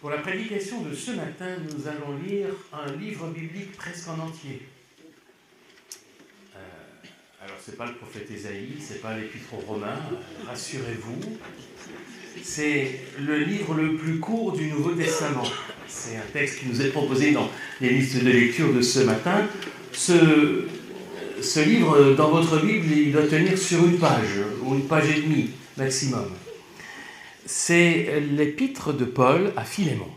Pour la prédication de ce matin, nous allons lire un livre biblique presque en entier. Alors, ce n'est pas le prophète Ésaïe, ce n'est pas l'Épître aux Romains, rassurez-vous. C'est le livre le plus court du Nouveau Testament. C'est un texte qui nous est proposé dans les listes de lecture de ce matin. Ce livre, dans votre Bible, il doit tenir sur une page, ou une page et demie maximum. C'est l'Épître de Paul à Philémon.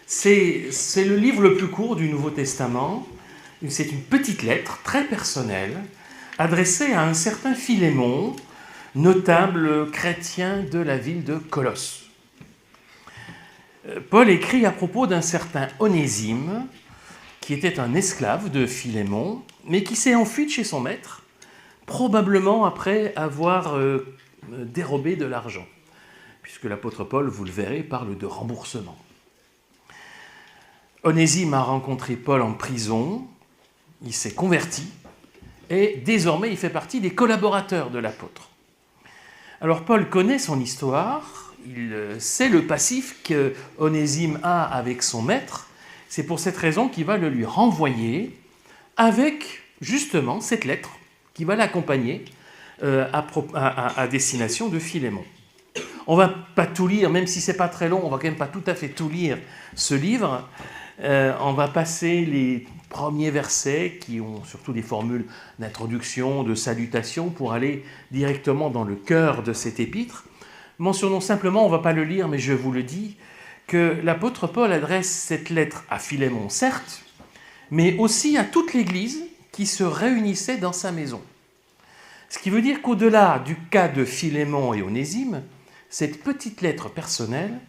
C'est le livre le plus court du Nouveau Testament. C'est une petite lettre très personnelle adressée à un certain Philémon, notable chrétien de la ville de Colosse. Paul écrit à propos d'un certain Onésime, qui était un esclave de Philémon, mais qui s'est enfui de chez son maître, probablement après avoir dérobé de l'argent, puisque l'apôtre Paul, vous le verrez, parle de remboursement. Onésime a rencontré Paul en prison, il s'est converti, et désormais il fait partie des collaborateurs de l'apôtre. Alors Paul connaît son histoire, il sait le passif que Onésime a avec son maître, c'est pour cette raison qu'il va le lui renvoyer avec justement cette lettre qui va l'accompagner à destination de Philémon. On ne va pas tout lire, même si ce n'est pas très long, on ne va quand même pas tout à fait tout lire ce livre. On va passer les premiers versets qui ont surtout des formules d'introduction, de salutation, pour aller directement dans le cœur de cet épître. Mentionnons simplement, on ne va pas le lire, mais je vous le dis, que l'apôtre Paul adresse cette lettre à Philémon, certes, mais aussi à toute l'Église qui se réunissait dans sa maison. Ce qui veut dire qu'au-delà du cas de Philémon et Onésime, cette petite lettre personnelle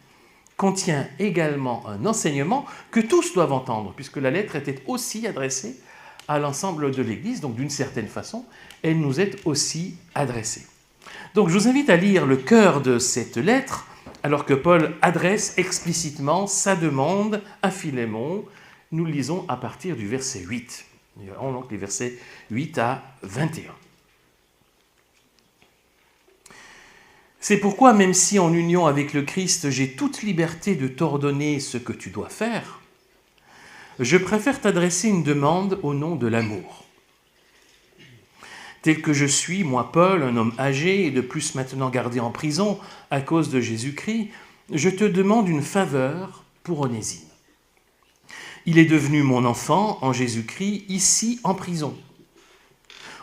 contient également un enseignement que tous doivent entendre, puisque la lettre était aussi adressée à l'ensemble de l'Église, donc d'une certaine façon, elle nous est aussi adressée. Donc je vous invite à lire le cœur de cette lettre, alors que Paul adresse explicitement sa demande à Philémon. Nous le lisons à partir du verset 8. Nous verrons donc les versets 8 à 21. C'est pourquoi, même si en union avec le Christ, j'ai toute liberté de t'ordonner ce que tu dois faire, je préfère t'adresser une demande au nom de l'amour. Tel que je suis, moi Paul, un homme âgé et de plus maintenant gardé en prison à cause de Jésus-Christ, je te demande une faveur pour Onésime. Il est devenu mon enfant en Jésus-Christ, ici en prison.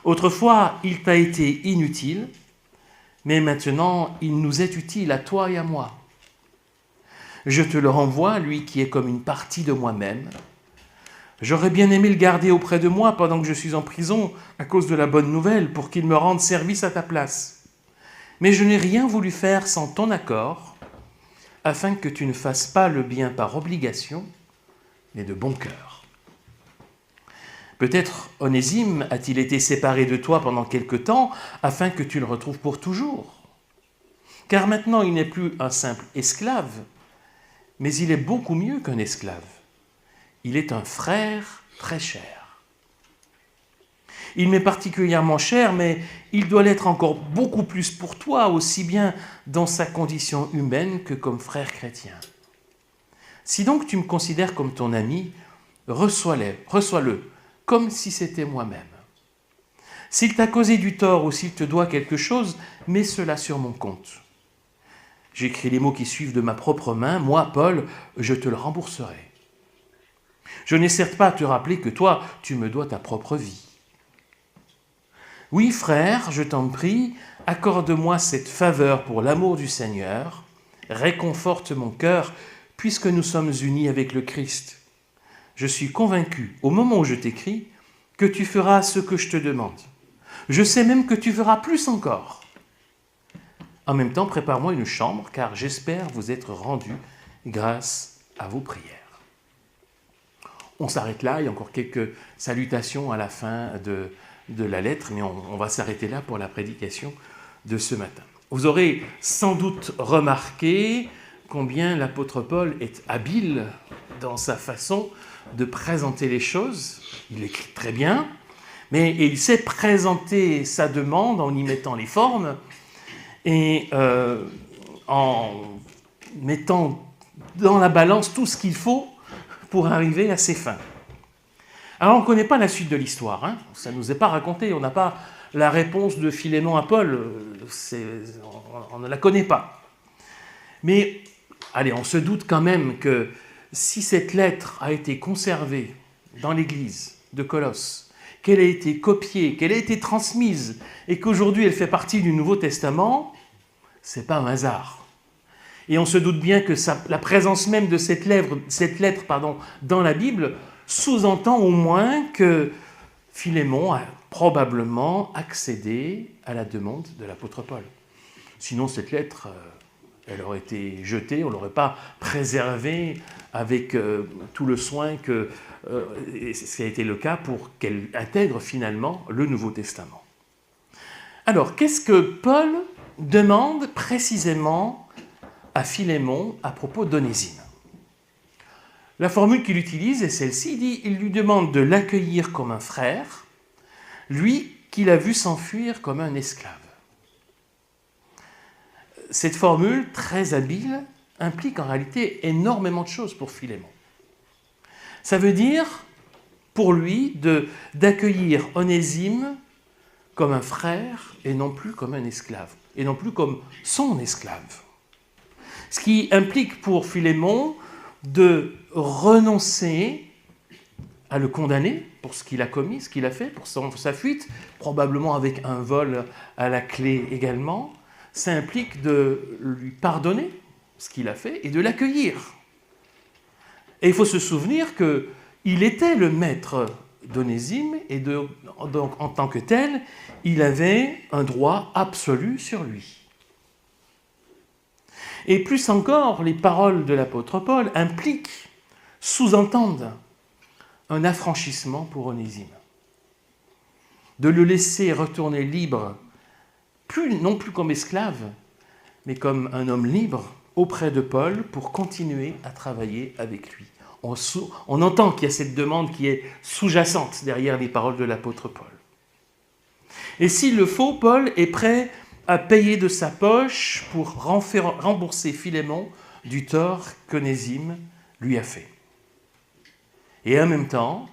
Autrefois, il t'a été inutile, mais maintenant, il nous est utile à toi et à moi. Je te le renvoie, lui qui est comme une partie de moi-même. J'aurais bien aimé le garder auprès de moi pendant que je suis en prison à cause de la bonne nouvelle pour qu'il me rende service à ta place. Mais je n'ai rien voulu faire sans ton accord, afin que tu ne fasses pas le bien par obligation, mais de bon cœur. Peut-être Onésime a-t-il été séparé de toi pendant quelque temps, afin que tu le retrouves pour toujours. Car maintenant il n'est plus un simple esclave, mais il est beaucoup mieux qu'un esclave. Il est un frère très cher. Il m'est particulièrement cher, mais il doit l'être encore beaucoup plus pour toi, aussi bien dans sa condition humaine que comme frère chrétien. Si donc tu me considères comme ton ami, reçois-le, comme si c'était moi-même. S'il t'a causé du tort ou s'il te doit quelque chose, mets cela sur mon compte. J'écris les mots qui suivent de ma propre main, moi, Paul, je te le rembourserai. Je n'ai certes pas à te rappeler que toi, tu me dois ta propre vie. Oui, frère, je t'en prie, accorde-moi cette faveur pour l'amour du Seigneur, réconforte mon cœur, puisque nous sommes unis avec le Christ. Je suis convaincu, au moment où je t'écris, que tu feras ce que je te demande. Je sais même que tu feras plus encore. En même temps, prépare-moi une chambre, car j'espère vous être rendu grâce à vos prières. On s'arrête là, il y a encore quelques salutations à la fin de la lettre, mais on va s'arrêter là pour la prédication de ce matin. Vous aurez sans doute remarqué combien l'apôtre Paul est habile dans sa façon de présenter les choses. Il écrit très bien, mais il sait présenter sa demande en y mettant les formes et en mettant dans la balance tout ce qu'il faut pour arriver à ses fins. Alors on ne connaît pas la suite de l'histoire, hein. Ça ne nous est pas raconté, on n'a pas la réponse de Philémon à Paul, on ne la connaît pas. Mais allez, on se doute quand même que si cette lettre a été conservée dans l'église de Colosse, qu'elle a été copiée, qu'elle a été transmise, et qu'aujourd'hui elle fait partie du Nouveau Testament, c'est pas un hasard. Et on se doute bien que la présence même de cette lettre dans la Bible sous-entend au moins que Philémon a probablement accédé à la demande de l'apôtre Paul. Sinon, cette lettre, elle aurait été jetée, on ne l'aurait pas préservée avec tout le soin que ce qui a été le cas pour qu'elle intègre finalement le Nouveau Testament. Alors, qu'est-ce que Paul demande précisément à Philémon à propos d'Onésime? La formule qu'il utilise est celle-ci, il lui demande de l'accueillir comme un frère, lui qu'il a vu s'enfuir comme un esclave. Cette formule, très habile, implique en réalité énormément de choses pour Philémon. Ça veut dire, pour lui, d'accueillir Onésime comme un frère et non plus comme un esclave, et non plus comme son esclave. Ce qui implique pour Philémon de renoncer à le condamner pour ce qu'il a commis, ce qu'il a fait, pour sa fuite, probablement avec un vol à la clé également. Ça implique de lui pardonner ce qu'il a fait et de l'accueillir. Et il faut se souvenir qu'il était le maître d'Onésime et donc en tant que tel, il avait un droit absolu sur lui. Et plus encore, les paroles de l'apôtre Paul impliquent, sous-entendent un affranchissement pour Onésime. De le laisser retourner libre, non plus comme esclave, mais comme un homme libre auprès de Paul pour continuer à travailler avec lui. On entend qu'il y a cette demande qui est sous-jacente derrière les paroles de l'apôtre Paul. Et s'il le faut, Paul est prêt à payer de sa poche pour rembourser Philémon du tort qu'Onésime lui a fait. Et en même temps,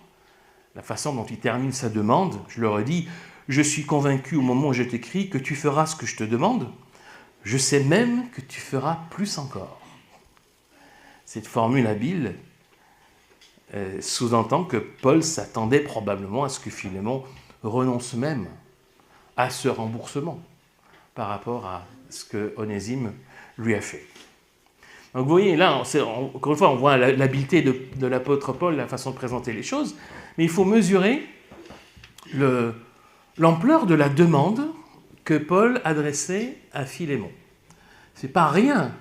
la façon dont il termine sa demande, je leur ai dit, je suis convaincu au moment où je t'écris que tu feras ce que je te demande, je sais même que tu feras plus encore. Cette formule habile sous-entend que Paul s'attendait probablement à ce que Philémon renonce même à ce remboursement par rapport à ce que Onésime lui a fait. Donc vous voyez, là, encore une fois, on voit l'habileté de l'apôtre Paul, la façon de présenter les choses, mais il faut mesurer l'ampleur de la demande que Paul adressait à Philémon. Ce n'est pas rien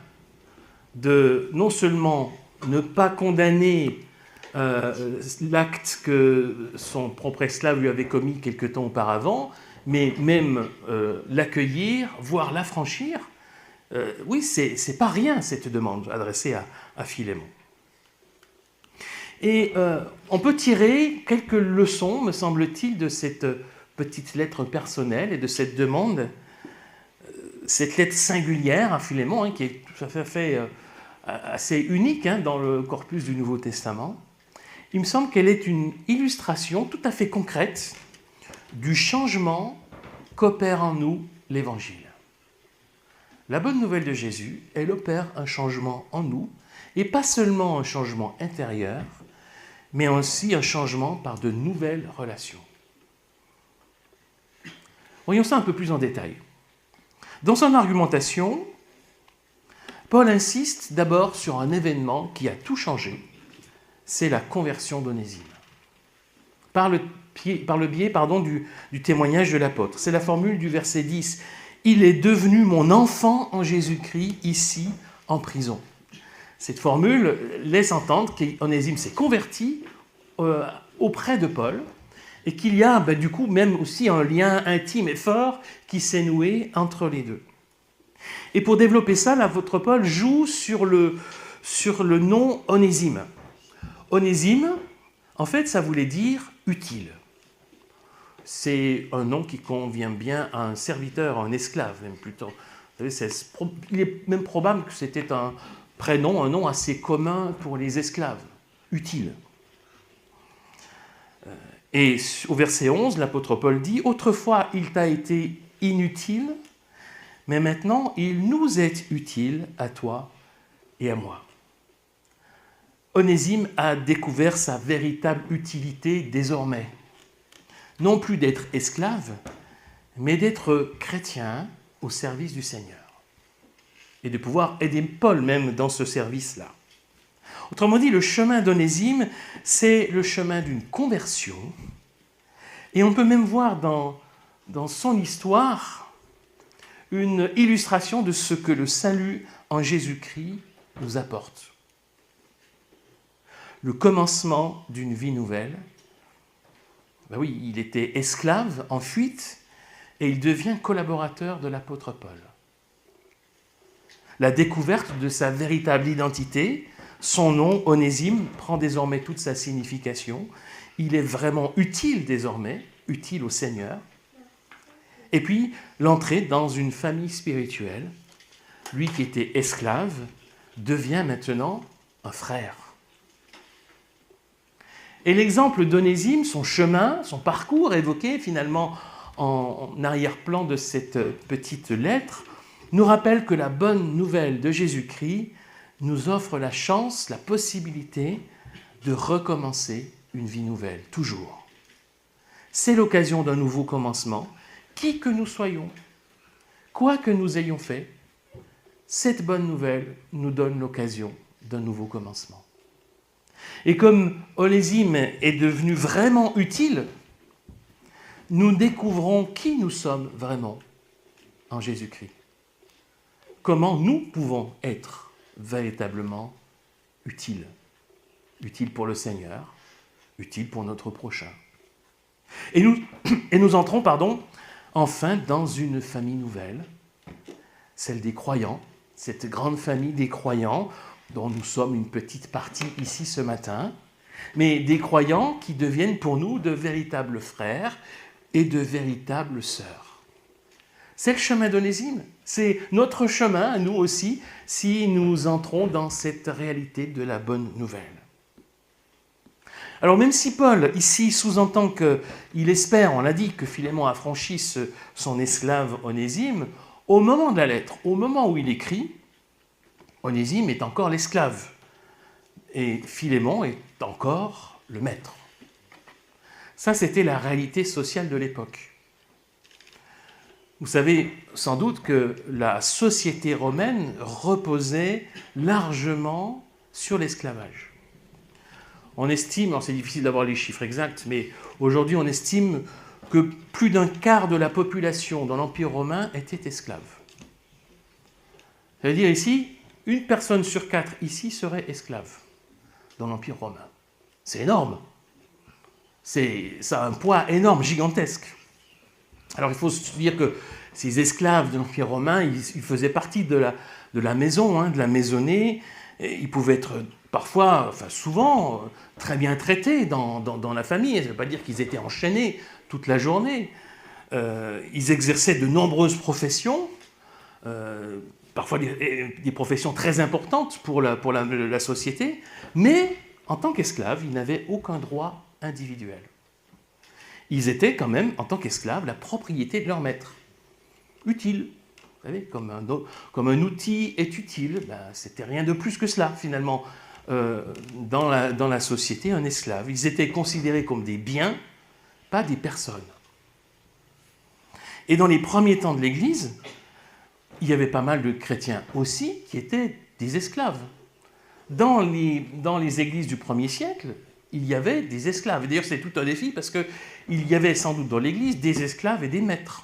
de non seulement ne pas condamner l'acte que son propre esclave lui avait commis quelque temps auparavant, mais même l'accueillir, voire l'affranchir. Oui, c'est pas rien cette demande adressée à Philémon. Et on peut tirer quelques leçons, me semble-t-il, de cette petite lettre personnelle et de cette demande, cette lettre singulière à Philémon, qui est tout à fait assez unique dans le corpus du Nouveau Testament. Il me semble qu'elle est une illustration tout à fait concrète du changement qu'opère en nous l'Évangile. La bonne nouvelle de Jésus, elle opère un changement en nous, et pas seulement un changement intérieur, mais aussi un changement par de nouvelles relations. Voyons ça un peu plus en détail. Dans son argumentation, Paul insiste d'abord sur un événement qui a tout changé, c'est la conversion d'Onésime. Par le biais du témoignage de l'apôtre. C'est la formule du verset 10. « Il est devenu mon enfant en Jésus-Christ, ici, en prison. » Cette formule laisse entendre qu'Onésime s'est converti auprès de Paul et qu'il y a du coup même aussi un lien intime et fort qui s'est noué entre les deux. Et pour développer ça, l'apôtre Paul joue sur le nom Onésime. Onésime, en fait, ça voulait dire « utile ». C'est un nom qui convient bien à un serviteur, à un esclave même plutôt. Vous savez, il est même probable que c'était prénom, un nom assez commun pour les esclaves, utile. Et au verset 11, l'apôtre Paul dit « Autrefois, il t'a été inutile, mais maintenant, il nous est utile à toi et à moi. » Onésime a découvert sa véritable utilité désormais. Non plus d'être esclave, mais d'être chrétien au service du Seigneur. Et de pouvoir aider Paul même dans ce service-là. Autrement dit, le chemin d'Onésime, c'est le chemin d'une conversion. Et on peut même voir dans son histoire une illustration de ce que le salut en Jésus-Christ nous apporte. Le commencement d'une vie nouvelle. Ben oui, il était esclave en fuite et il devient collaborateur de l'apôtre Paul. La découverte de sa véritable identité, son nom, Onésime, prend désormais toute sa signification. Il est vraiment utile désormais, utile au Seigneur. Et puis, l'entrée dans une famille spirituelle. Lui qui était esclave devient maintenant un frère. Et l'exemple d'Onésime, son chemin, son parcours évoqué finalement en arrière-plan de cette petite lettre, nous rappelle que la bonne nouvelle de Jésus-Christ nous offre la chance, la possibilité de recommencer une vie nouvelle, toujours. C'est l'occasion d'un nouveau commencement, qui que nous soyons, quoi que nous ayons fait, cette bonne nouvelle nous donne l'occasion d'un nouveau commencement. Et comme Onésime est devenu vraiment utile, nous découvrons qui nous sommes vraiment en Jésus-Christ. Comment nous pouvons être véritablement utiles. Utiles pour le Seigneur, utiles pour notre prochain. Et nous entrons, enfin dans une famille nouvelle, celle des croyants, cette grande famille des croyants dont nous sommes une petite partie ici ce matin, mais des croyants qui deviennent pour nous de véritables frères et de véritables sœurs. C'est le chemin d'Onésime, c'est notre chemin à nous aussi si nous entrons dans cette réalité de la bonne nouvelle. Alors même si Paul ici sous-entend qu'il espère, on l'a dit, que Philémon affranchisse son esclave Onésime, au moment de la lettre, au moment où il écrit, Onésime est encore l'esclave et Philémon est encore le maître. Ça, c'était la réalité sociale de l'époque. Vous savez sans doute que la société romaine reposait largement sur l'esclavage. On estime, alors c'est difficile d'avoir les chiffres exacts, mais aujourd'hui on estime que plus d'un quart de la population dans l'Empire romain était esclave. Ça veut dire ici, une personne sur 4 ici serait esclave dans l'Empire romain. C'est énorme. Ça a un poids énorme, gigantesque. Alors il faut se dire que ces esclaves de l'Empire romain, ils faisaient partie de la maison, de la maisonnée. Et ils pouvaient être parfois, souvent, très bien traités dans la famille. Ça ne veut pas dire qu'ils étaient enchaînés toute la journée. Ils exerçaient de nombreuses professions, parfois des professions très importantes pour la société, mais en tant qu'esclaves, ils n'avaient aucun droit individuel. Ils étaient quand même, en tant qu'esclaves, la propriété de leur maître. Utile. Vous savez, comme un outil est utile, c'était rien de plus que cela, finalement, dans la société, un esclave. Ils étaient considérés comme des biens, pas des personnes. Et dans les premiers temps de l'Église, il y avait pas mal de chrétiens aussi qui étaient des esclaves. Dans les églises du 1er siècle, il y avait des esclaves. Et d'ailleurs, c'est tout un défi parce qu'il y avait sans doute dans l'Église des esclaves et des maîtres.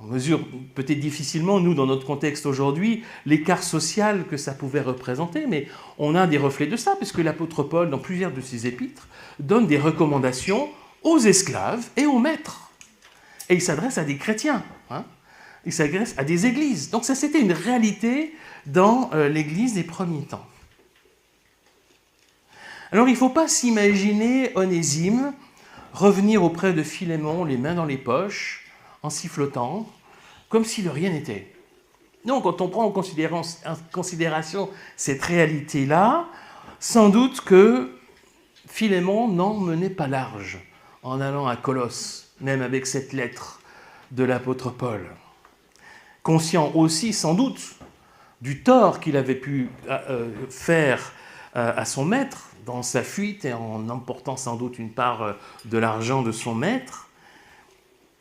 On mesure peut-être difficilement, nous, dans notre contexte aujourd'hui, l'écart social que ça pouvait représenter, mais on a des reflets de ça, puisque l'apôtre Paul, dans plusieurs de ses épîtres, donne des recommandations aux esclaves et aux maîtres. Et il s'adresse à des chrétiens, il s'adresse à des églises. Donc ça, c'était une réalité dans l'Église des premiers temps. Alors, il ne faut pas s'imaginer Onésime revenir auprès de Philémon, les mains dans les poches, en sifflotant, comme si de rien n'était. Donc, quand on prend en considération cette réalité-là, sans doute que Philémon n'en menait pas large en allant à Colosse, même avec cette lettre de l'apôtre Paul. Conscient aussi, sans doute, du tort qu'il avait pu faire à son maître dans sa fuite et en emportant sans doute une part de l'argent de son maître,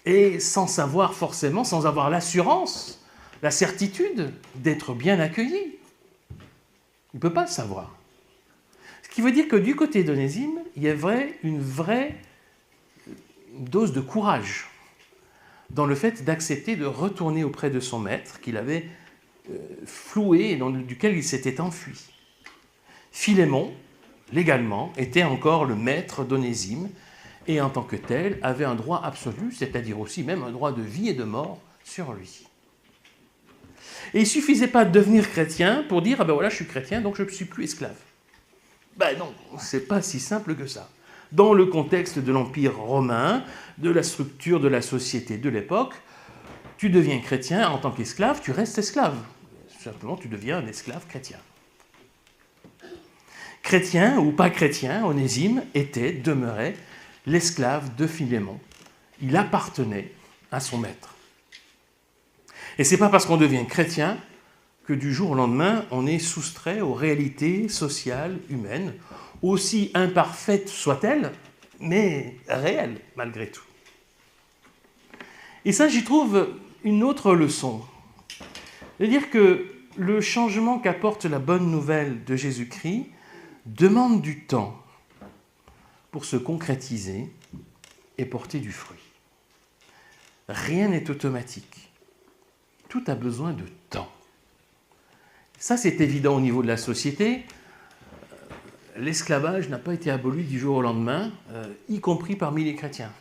et sans savoir forcément, sans avoir l'assurance, la certitude d'être bien accueilli. Il ne peut pas le savoir. Ce qui veut dire que du côté d'Onésime, il y avait une vraie dose de courage dans le fait d'accepter de retourner auprès de son maître qu'il avait floué et duquel il s'était enfui. Philémon, légalement, était encore le maître d'Onésime et en tant que tel avait un droit absolu, c'est-à-dire aussi même un droit de vie et de mort sur lui. Et il ne suffisait pas de devenir chrétien pour dire « ah ben voilà, je suis chrétien, donc je ne suis plus esclave ». Ben non, c'est pas si simple que ça. Dans le contexte de l'Empire romain, de la structure de la société de l'époque, tu deviens chrétien en tant qu'esclave, tu restes esclave. Simplement, tu deviens un esclave chrétien. Chrétien ou pas chrétien, Onésime demeurait l'esclave de Philémon. Il appartenait à son maître. Et ce n'est pas parce qu'on devient chrétien que du jour au lendemain, on est soustrait aux réalités sociales, humaines, aussi imparfaites soient-elles, mais réelles malgré tout. Et ça, j'y trouve une autre leçon. C'est-à-dire que le changement qu'apporte la bonne nouvelle de Jésus-Christ demande du temps pour se concrétiser et porter du fruit. Rien n'est automatique. Tout a besoin de temps. Ça, c'est évident au niveau de la société. L'esclavage n'a pas été aboli du jour au lendemain, y compris parmi les chrétiens.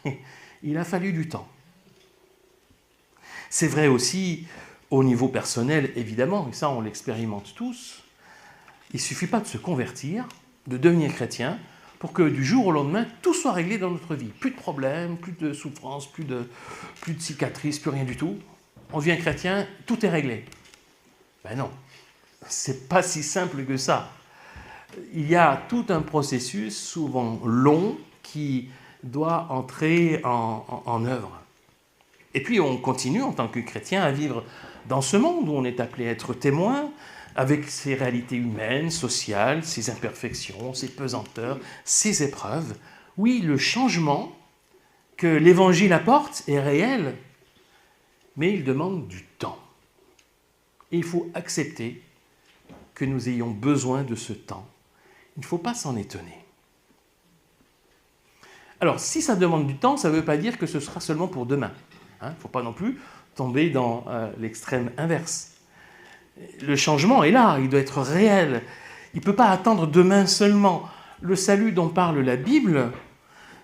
Il a fallu du temps. C'est vrai aussi au niveau personnel, évidemment, et ça on l'expérimente tous. Il ne suffit pas de se convertir, de devenir chrétien, pour que du jour au lendemain, tout soit réglé dans notre vie. Plus de problèmes, plus de souffrances, plus de cicatrices, plus rien du tout. On devient chrétien, tout est réglé. Ben non, c'est pas si simple que ça. Il y a tout un processus, souvent long, qui doit entrer en œuvre. Et puis on continue en tant que chrétien à vivre dans ce monde où on est appelé à être témoin, avec ses réalités humaines, sociales, ses imperfections, ses pesanteurs, ses épreuves. Oui, le changement que l'Évangile apporte est réel, mais il demande du temps. Et il faut accepter que nous ayons besoin de ce temps. Il ne faut pas s'en étonner. Alors, si ça demande du temps, ça ne veut pas dire que ce sera seulement pour demain. Il ne faut pas non plus tomber dans l'extrême inverse. Le changement est là, il doit être réel. Il ne peut pas attendre demain seulement. Le salut dont parle la Bible,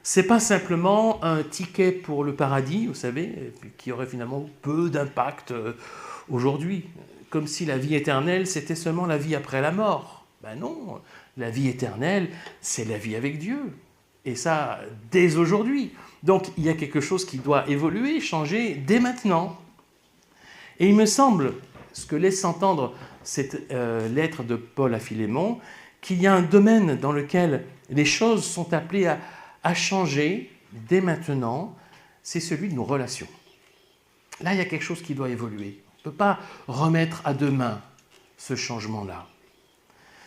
ce n'est pas simplement un ticket pour le paradis, vous savez, qui aurait finalement peu d'impact aujourd'hui. Comme si la vie éternelle, c'était seulement la vie après la mort. Ben non, la vie éternelle, c'est la vie avec Dieu. Et ça, dès aujourd'hui. Donc, il y a quelque chose qui doit évoluer, changer dès maintenant. Et il me semble, ce que laisse entendre cette lettre de Paul à Philémon, qu'il y a un domaine dans lequel les choses sont appelées à changer dès maintenant, c'est celui de nos relations. Là, il y a quelque chose qui doit évoluer. On ne peut pas remettre à demain ce changement-là.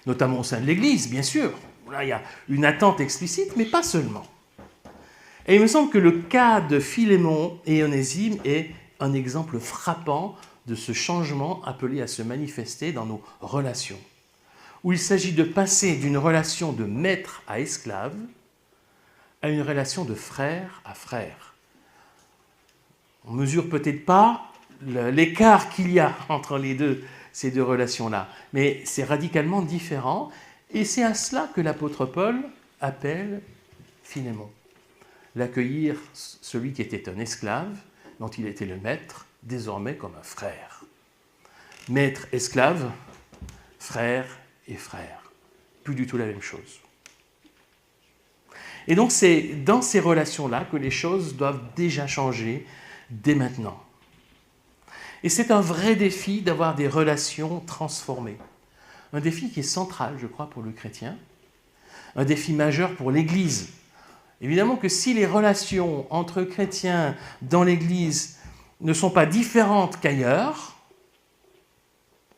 Notamment au sein de l'Église, bien sûr. Là, il y a une attente explicite, mais pas seulement. Et il me semble que le cas de Philémon et Onésime est un exemple frappant de ce changement appelé à se manifester dans nos relations, où il s'agit de passer d'une relation de maître à esclave à une relation de frère à frère. On ne mesure peut-être pas l'écart qu'il y a entre ces deux relations-là, mais c'est radicalement différent, et c'est à cela que l'apôtre Paul appelle Philémon. L'accueillir, celui qui était un esclave, dont il était le maître, désormais comme un frère. Maître, esclave, frère et frère. Plus du tout la même chose. Et donc c'est dans ces relations-là que les choses doivent déjà changer dès maintenant. Et c'est un vrai défi d'avoir des relations transformées. Un défi qui est central, je crois, pour le chrétien. Un défi majeur pour l'Église. Évidemment que si les relations entre chrétiens dans l'Église ne sont pas différentes qu'ailleurs,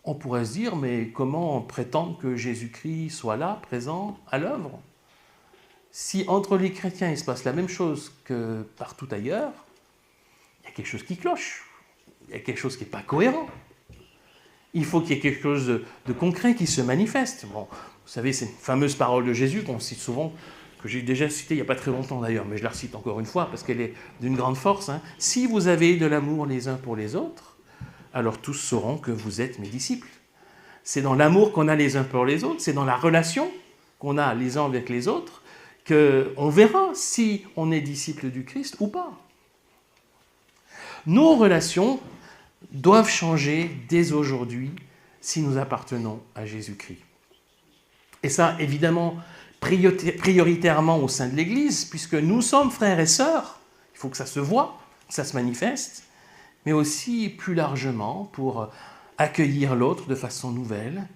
on pourrait se dire, mais comment prétendre que Jésus-Christ soit là, présent, à l'œuvre? Si entre les chrétiens il se passe la même chose que partout ailleurs, il y a quelque chose qui cloche, il y a quelque chose qui n'est pas cohérent. Il faut qu'il y ait quelque chose de concret qui se manifeste. Bon, vous savez, c'est une fameuse parole de Jésus qu'on cite souvent, que j'ai déjà citée il n'y a pas très longtemps d'ailleurs, mais je la recite encore une fois parce qu'elle est d'une grande force. Hein. Si vous avez de l'amour les uns pour les autres, alors tous sauront que vous êtes mes disciples. C'est dans l'amour qu'on a les uns pour les autres, c'est dans la relation qu'on a les uns avec les autres, qu'on verra si on est disciple du Christ ou pas. Nos relations doivent changer dès aujourd'hui si nous appartenons à Jésus-Christ. Et ça, évidemment, prioritairement au sein de l'Église, puisque nous sommes frères et sœurs, il faut que ça se voie, que ça se manifeste, mais aussi plus largement pour accueillir l'autre de façon nouvelle,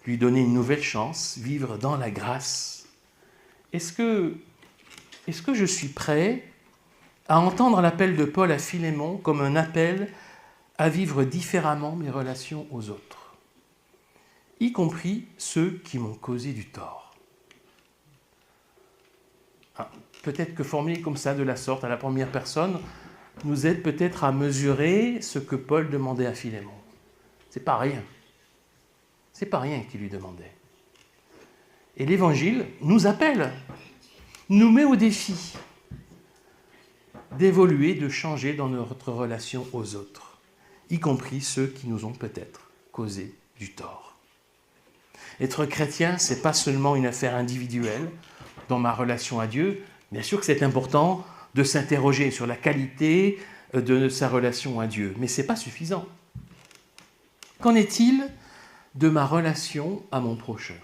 lui donner une nouvelle chance, vivre dans la grâce. Est-ce que je suis prêt à entendre l'appel de Paul à Philémon comme un appel à vivre différemment mes relations aux autres, y compris ceux qui m'ont causé du tort? Peut-être que formulé comme ça, de la sorte, à la première personne, nous aide peut-être à mesurer ce que Paul demandait à Philémon. C'est pas rien. C'est pas rien qu'il lui demandait. Et l'Évangile nous appelle, nous met au défi d'évoluer, de changer dans notre relation aux autres, y compris ceux qui nous ont peut-être causé du tort. Être chrétien, ce n'est pas seulement une affaire individuelle dans ma relation à Dieu. Bien sûr que c'est important de s'interroger sur la qualité de sa relation à Dieu, mais ce n'est pas suffisant. Qu'en est-il de ma relation à mon prochain?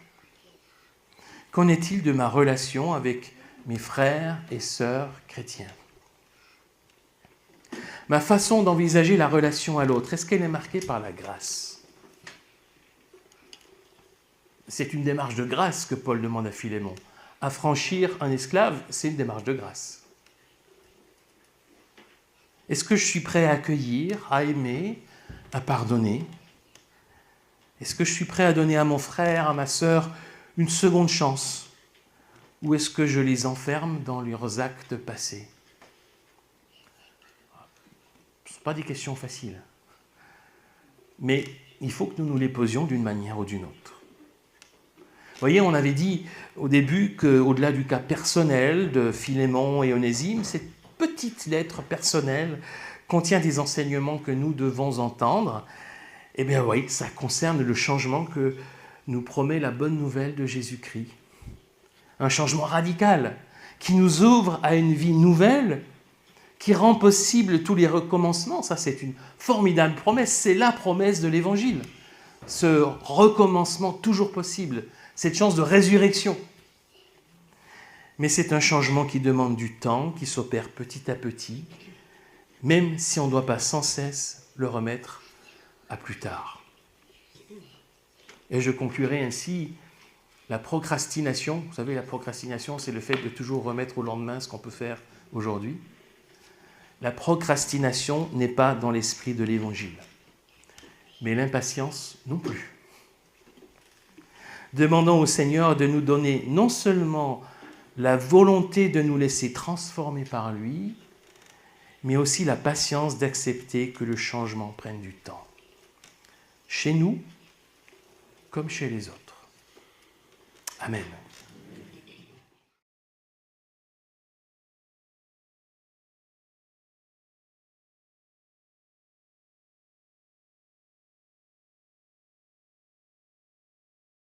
Qu'en est-il de ma relation avec mes frères et sœurs chrétiens? Ma façon d'envisager la relation à l'autre, est-ce qu'elle est marquée par la grâce? C'est une démarche de grâce que Paul demande à Philémon. Affranchir un esclave, c'est une démarche de grâce. Est-ce que je suis prêt à accueillir, à aimer, à pardonner? Est-ce que je suis prêt à donner à mon frère, à ma sœur, une seconde chance? Ou est-ce que je les enferme dans leurs actes passés? Ce ne sont pas des questions faciles. Mais il faut que nous nous les posions d'une manière ou d'une autre. Vous voyez, on avait dit au début qu'au-delà du cas personnel de Philémon et Onésime, cette petite lettre personnelle contient des enseignements que nous devons entendre. Eh bien oui, ça concerne le changement que nous promet la bonne nouvelle de Jésus-Christ. Un changement radical qui nous ouvre à une vie nouvelle, qui rend possible tous les recommencements. Ça, c'est une formidable promesse. C'est la promesse de l'Évangile. Ce recommencement toujours possible, cette chance de résurrection. Mais c'est un changement qui demande du temps, qui s'opère petit à petit, même si on ne doit pas sans cesse le remettre à plus tard. Et je conclurai ainsi, la procrastination, vous savez, la procrastination, c'est le fait de toujours remettre au lendemain ce qu'on peut faire aujourd'hui. La procrastination n'est pas dans l'esprit de l'Évangile, mais l'impatience non plus. Demandons au Seigneur de nous donner non seulement la volonté de nous laisser transformer par lui, mais aussi la patience d'accepter que le changement prenne du temps, chez nous comme chez les autres. Amen.